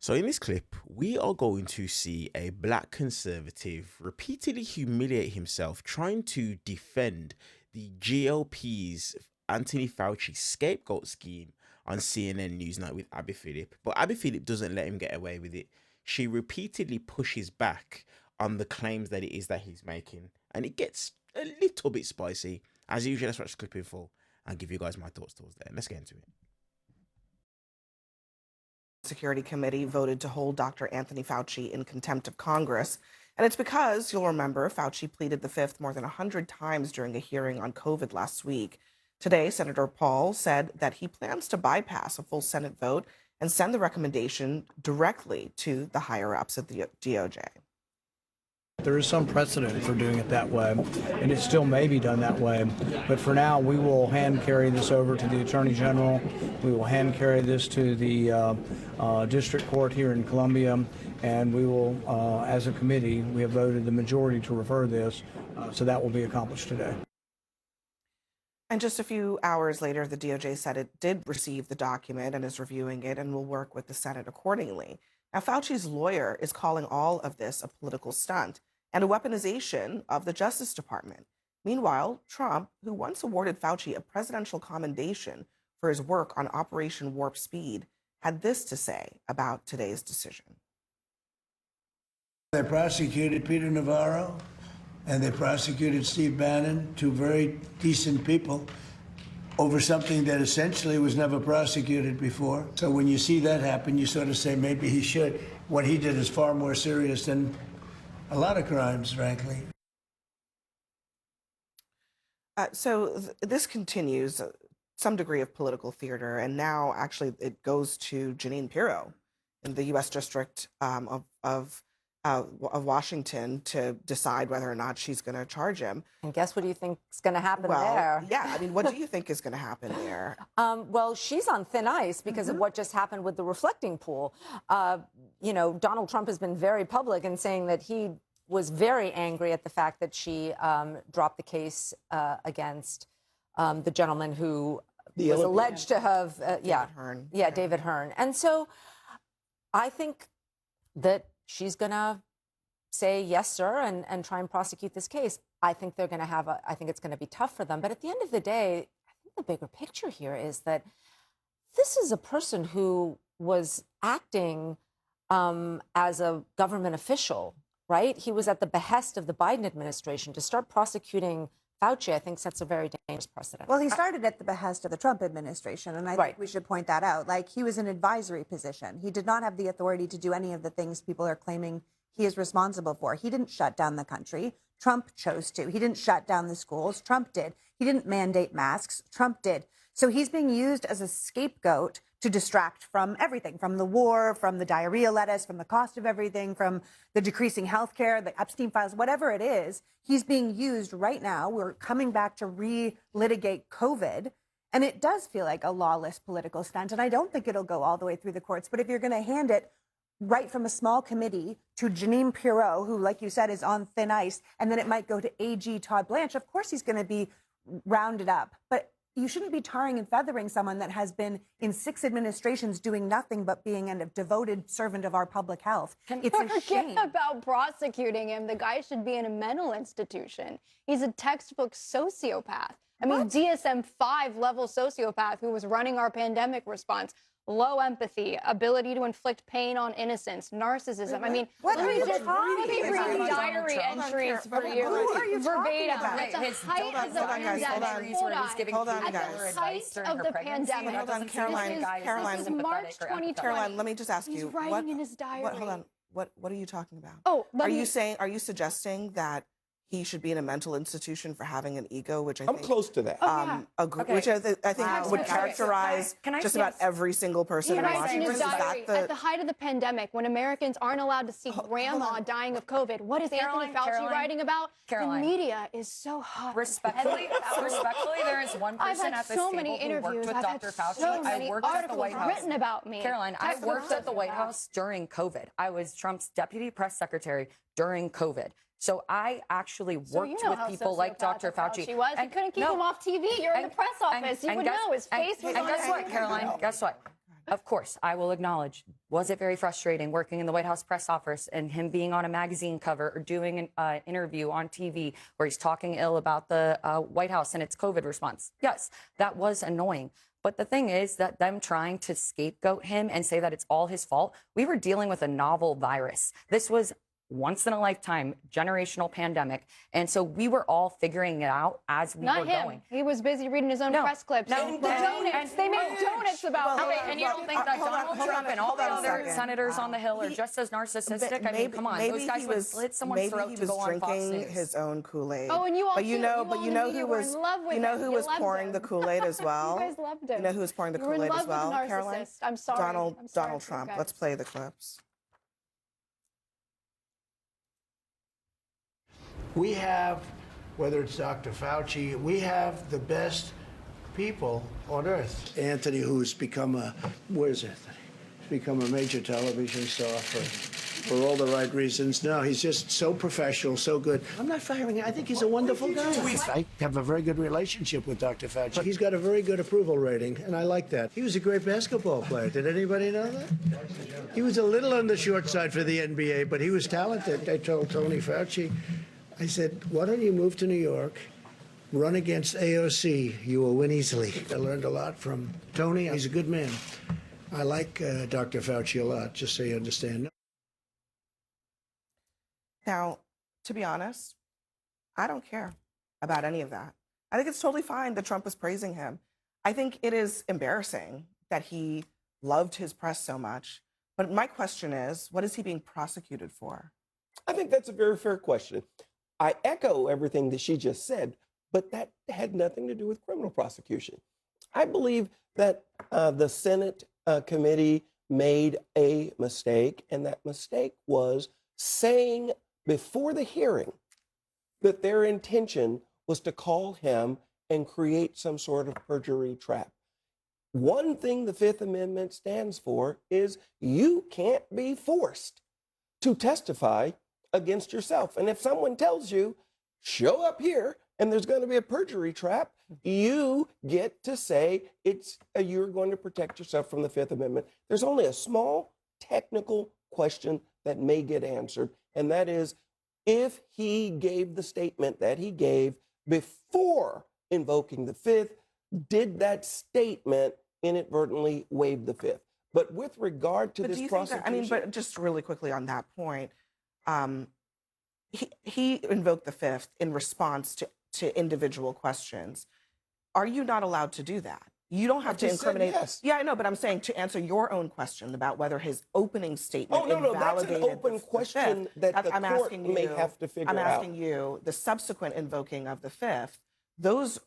So in this clip, we are going to see a black conservative repeatedly humiliate himself trying to defend the GOP's Anthony Fauci scapegoat scheme on CNN Newsnight with Abby Phillip. But Abby Phillip doesn't let him get away with it. She repeatedly pushes back on the claims that it is that he's making. And it gets a little bit spicy. As usual, let's watch the clip in full and give you guys my thoughts towards that. Let's get into it. Security Committee voted to hold Dr. Anthony Fauci in contempt of Congress. And it's because, you'll remember, Fauci pleaded the fifth more than 100 times during a hearing on COVID last week. Today, Senator Paul said that he plans to bypass a full Senate vote and send the recommendation directly to the higher-ups at the DOJ. There is some precedent for doing it that way, and it still may be done that way. But for now, we will hand carry this over to the Attorney General. We will hand carry this to the District Court here in Columbia, and we will, as a committee, we have voted the majority to refer this, so that will be accomplished today. And just a few hours later, the DOJ said it did receive the document and is reviewing it and will work with the Senate accordingly. Now, Fauci's lawyer is calling all of this a political stunt and a weaponization of the Justice Department. Meanwhile, Trump, who once awarded Fauci a presidential commendation for his work on Operation Warp Speed, had this to say about today's decision. They prosecuted Peter Navarro and they prosecuted Steve Bannon, two very decent people, over something that essentially was never prosecuted before. So when you see that happen, you sort of say maybe he should. What he did is far more serious than a lot of crimes, frankly. This continues some degree of political theater, and now actually it goes to Jeanine Pirro in the U.S. District of Washington to decide whether or not she's going to charge him. And guess what do you think is going to happen there? Yeah, I mean, what do you think is going to happen there? Well, she's on thin ice because of what just happened with the reflecting pool. Donald Trump has been very public in saying that he was very angry at the fact that she dropped the case against the gentleman who was alleged to have, David Hearn. And so I think that she's going to say, yes, sir, and try and prosecute this case. I think they're going to I think it's going to be tough for them. But at the end of the day, I think the bigger picture here is that this is a person who was acting as a government official, right? He was at the behest of the Biden administration. To start prosecuting Fauci, I think, sets a very dangerous precedent. Well, he started at the behest of the Trump administration, and I think we should point that out. Like, he was in an advisory position. He did not have the authority to do any of the things people are claiming he is responsible for. He didn't shut down the country. Trump chose to. He didn't shut down the schools. Trump did. He didn't mandate masks. Trump did. So he's being used as a scapegoat to distract from everything, from the war, from the diarrhea lettuce, from the cost of everything, from the decreasing health care, the Epstein files, whatever it is. He's being used right now. We're coming back to relitigate COVID. And it does feel like a lawless political stunt. And I don't think it'll go all the way through the courts. But if you're going to hand it right from a small committee to Jeanine Pirro, who, like you said, is on thin ice, and then it might go to AG Todd Blanche, of course he's going to be rounded up. But you shouldn't be tarring and feathering someone that has been in 6 administrations doing nothing but being a devoted servant of our public health. It's a shame. Forget about prosecuting him. The guy should be in a mental institution. He's a textbook sociopath. I mean, DSM-5 level sociopath who was running our pandemic response. Low empathy, ability to inflict pain on innocence, narcissism. I mean, let me read diary entries for you. Verbatim. At the height of the pandemic. Hold on, guys. At the height of the pandemic. Hold on, Caroline. This is March 2020. Caroline, let me just ask you. He's writing in his diary. Hold on. What are you talking about? Oh, are you suggesting that he should be in a mental institution for having an ego, which I'm close to that. Which I think would characterize just about every single person in Washington. At the height of the pandemic, when Americans aren't allowed to see grandma dying of COVID, what is Anthony Fauci writing about? Caroline. The media is so hot. Respectfully, there is one person at this table who worked with Dr. Fauci. I worked at the White House. Written about me. Caroline, I worked at the White House during COVID. I was Trump's deputy press secretary during COVID. So I actually worked with people like Dr. Fauci. He was. You couldn't keep him off TV. You're in the press office. You would know his face was on. And guess what, Caroline? Guess what? Of course, I will acknowledge, was it very frustrating working in the White House press office and him being on a magazine cover or doing an interview on TV where he's talking ill about the White House and its COVID response? Yes, that was annoying. But the thing is that them trying to scapegoat him and say that it's all his fault, we were dealing with a novel virus. This was once in a lifetime generational pandemic. And so we were all figuring it out as we were going. He was busy reading his own press clips. No, the donuts. They made donuts about Okay, and you don't think that Donald Trump and all the other senators on the Hill are just as narcissistic? I mean, come on, those guys would slit someone's throat to go on Fox News. Maybe he was drinking his own Kool-Aid. Oh, and you all but you know who was who was pouring the Kool-Aid as well. You guys loved him. You know who was pouring the Kool-Aid as well, Caroline? I'm sorry. Donald Trump. Let's play the clips. We have, whether it's Dr. Fauci, we have the best people on earth. Anthony, who's become He's become a major television star for all the right reasons. No, he's just so professional, so good. I'm not firing him. I think he's a wonderful guy. I have a very good relationship with Dr. Fauci. He's got a very good approval rating, and I like that. He was a great basketball player. Did anybody know that? He was a little on the short side for the NBA, but he was talented. I told Tony Fauci, I said, why don't you move to New York, run against AOC? You will win easily. I learned a lot from Tony. He's a good man. I like Dr. Fauci a lot, just so you understand. Now, to be honest, I don't care about any of that. I think it's totally fine that Trump was praising him. I think it is embarrassing that he loved his press so much. But my question is, what is he being prosecuted for? I think that's a very fair question. I echo everything that she just said, but that had nothing to do with criminal prosecution. I believe that the Senate committee made a mistake, and that mistake was saying before the hearing that their intention was to call him and create some sort of perjury trap. One thing the Fifth Amendment stands for is you can't be forced to testify against yourself. And if someone tells you, show up here and there's going to be a perjury trap, you get to say you're going to protect yourself from the Fifth Amendment. There's only a small technical question that may get answered, and that is if he gave the statement that he gave before invoking the Fifth, did that statement inadvertently waive the Fifth? But with regard to this prosecution... but just really quickly on that point, he invoked the Fifth in response to individual questions. Are you not allowed to do that? You don't have to incriminate. Yes. Yeah, I know, but I'm saying to answer your own question about whether his opening statement invalidated that's an open question that the court may have to figure out. I'm asking you, the subsequent invoking of the Fifth, those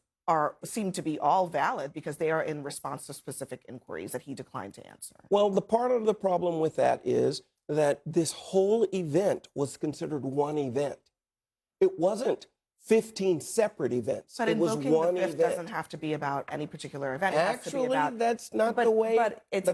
seem to be all valid because they are in response to specific inquiries that he declined to answer. Well, the part of the problem with that is that this whole event was considered one event. It wasn't 15 separate events. But it was invoking one the Fifth event. doesn't have to be about any particular event. It Actually, has to be about, that's not the way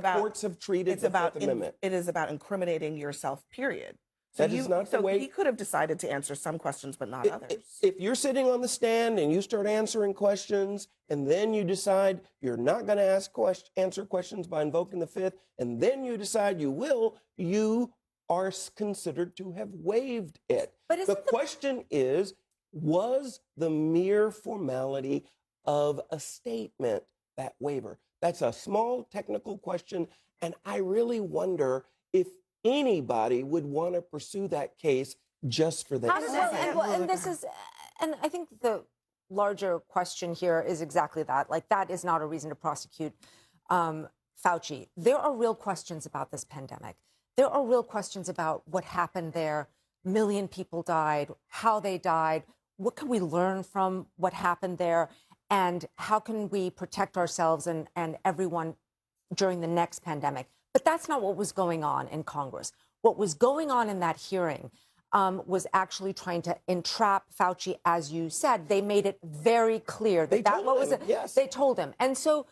courts have treated it's the about Fifth Amendment. It is about incriminating yourself, period. So That is not the way... he could have decided to answer some questions, but not others. If you're sitting on the stand and you start answering questions, and then you decide you're not going to answer questions by invoking the Fifth, and then you decide you will, you are considered to have waived it. But the question is, was the mere formality of a statement that waiver? That's a small technical question, and I really wonder if anybody would want to pursue that case just for that. And I think the larger question here is exactly that. Like, that is not a reason to prosecute Fauci. There are real questions about this pandemic. There are real questions about what happened there. A million people died, how they died. What can we learn from what happened there? And how can we protect ourselves and everyone during the next pandemic? But that's not what was going on in Congress. What was going on in that hearing was actually trying to entrap Fauci, as you said. They made it very clear that Yes. They told him. And so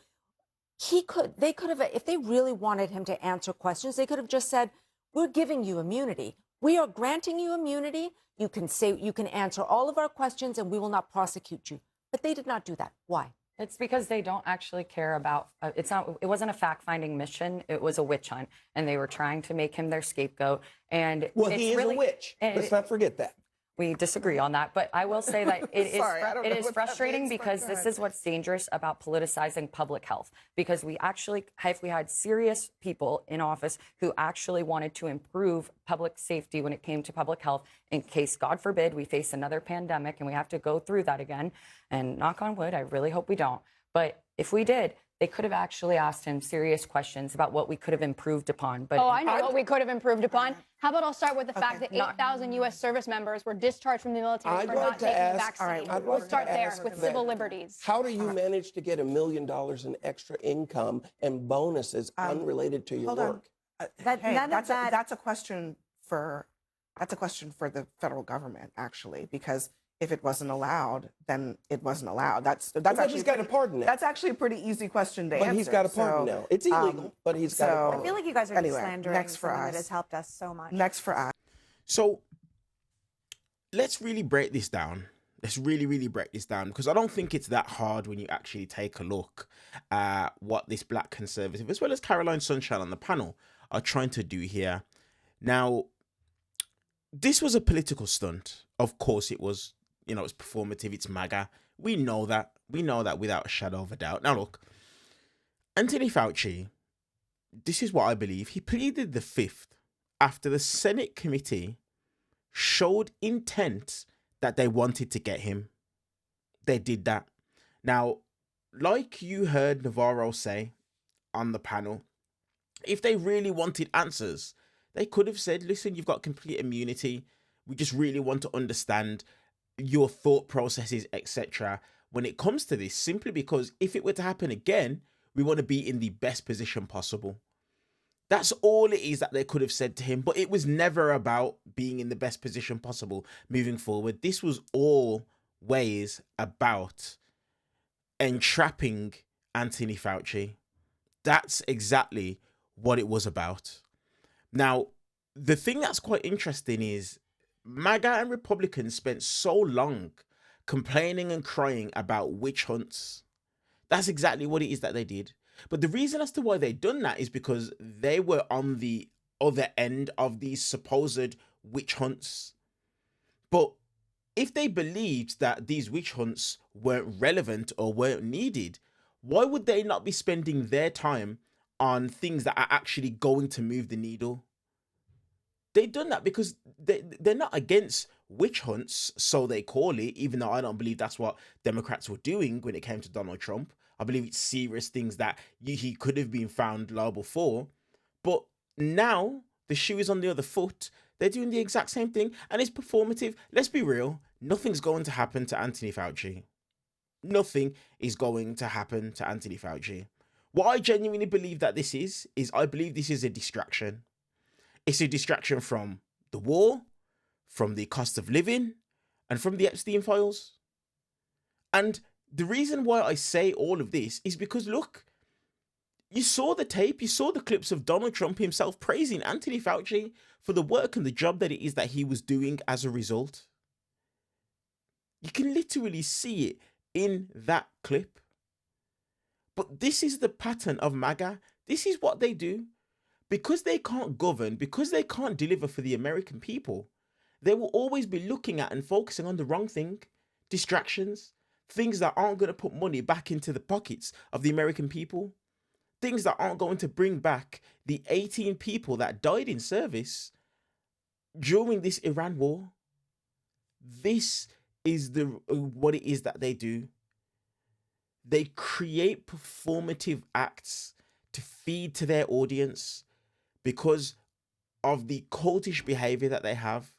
they could have, if they really wanted him to answer questions, they could have just said, we're giving you immunity. We are granting you immunity. You can answer all of our questions and we will not prosecute you. But they did not do that. Why? It's because they don't actually care about it wasn't a fact-finding mission, it was a witch hunt, and they were trying to make him their scapegoat. And Well, it's he is really, a witch. Let's not forget that. We disagree on that, but I will say that Sorry, I don't know it is what that frustrating means, but because go this ahead. is what's dangerous about politicizing public health. Because we actually, if we had serious people in office who actually wanted to improve public safety when it came to public health, in case, God forbid, we face another pandemic and we have to go through that again, and knock on wood, I really hope we don't. But if we did, they could have actually asked him serious questions about what we could have improved upon. But I know what we could have improved upon. How about I'll start with the fact that 8,000 U.S. service members were discharged from the military for not taking the vaccine. We'll start there with civil liberties. How do you manage to get $1 million in extra income and bonuses unrelated to your Hold work? on. None of that. That's a question for the federal government, actually, because if it wasn't allowed, then it wasn't allowed. That's actually he's got a pardon now. That's actually a pretty easy question to answer. But he's got a pardon now. It's illegal, but he's got a pardon. I feel like you guys are Anyway, just slandering next for someone us. that has helped us so much. Next for us. So let's really break this down. Let's really, really break this down, because I don't think it's that hard when you actually take a look at what this black conservative, as well as Caroline Sunshine on the panel, are trying to do here. Now, this was a political stunt. Of course it was. You know, it's performative, it's MAGA. We know that. We know that without a shadow of a doubt. Now, look, Anthony Fauci, this is what I believe. He pleaded the fifth after the Senate committee showed intent that they wanted to get him. They did that. Now, like you heard Navarro say on the panel, if they really wanted answers, they could have said, listen, you've got complete immunity. We just really want to understand your thought processes, etc. when it comes to this, simply because if it were to happen again, we want to be in the best position possible. That's all it is that they could have said to him, but it was never about being in the best position possible moving forward. This was always about entrapping Anthony Fauci. That's exactly what it was about. Now, the thing that's quite interesting is MAGA and Republicans spent so long complaining and crying about witch hunts. That's exactly what it is that they did. But the reason as to why they done that is because they were on the other end of these supposed witch hunts. But if they believed that these witch hunts weren't relevant or weren't needed, why would they not be spending their time on things that are actually going to move the needle? They've done that because they're not against witch hunts, so they call it, even though I don't believe that's what Democrats were doing when it came to Donald Trump. I believe it's serious things that he could have been found liable for. But now the shoe is on the other foot. They're doing the exact same thing, and it's performative. Let's be real. Nothing's going to happen to Anthony Fauci. Nothing is going to happen to Anthony Fauci. What I genuinely believe that this is I believe this is a distraction. It's a distraction from the war, from the cost of living, and from the Epstein files. And the reason why I say all of this is because, look, you saw the tape, you saw the clips of Donald Trump himself praising Anthony Fauci for the work and the job that it is that he was doing as a result. You can literally see it in that clip. But this is the pattern of MAGA. This is what they do. Because they can't govern, because they can't deliver for the American people, they will always be looking at and focusing on the wrong thing. Distractions, things that aren't going to put money back into the pockets of the American people, things that aren't going to bring back the 18 people that died in service during this Iran war. This is what it is that they do. They create performative acts to feed to their audience because of the cultish behavior that they have.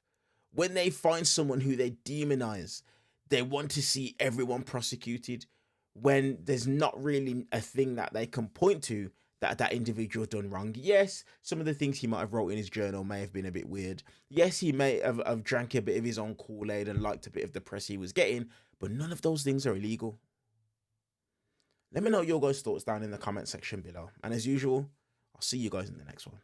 When they find someone who they demonize, they want to see everyone prosecuted when there's not really a thing that they can point to that individual done wrong. Yes, some of the things he might have wrote in his journal may have been a bit weird. Yes, he may have drank a bit of his own Kool-Aid and liked a bit of the press he was getting, but none of those things are illegal. Let me know your guys' thoughts down in the comment section below. And as usual, I'll see you guys in the next one.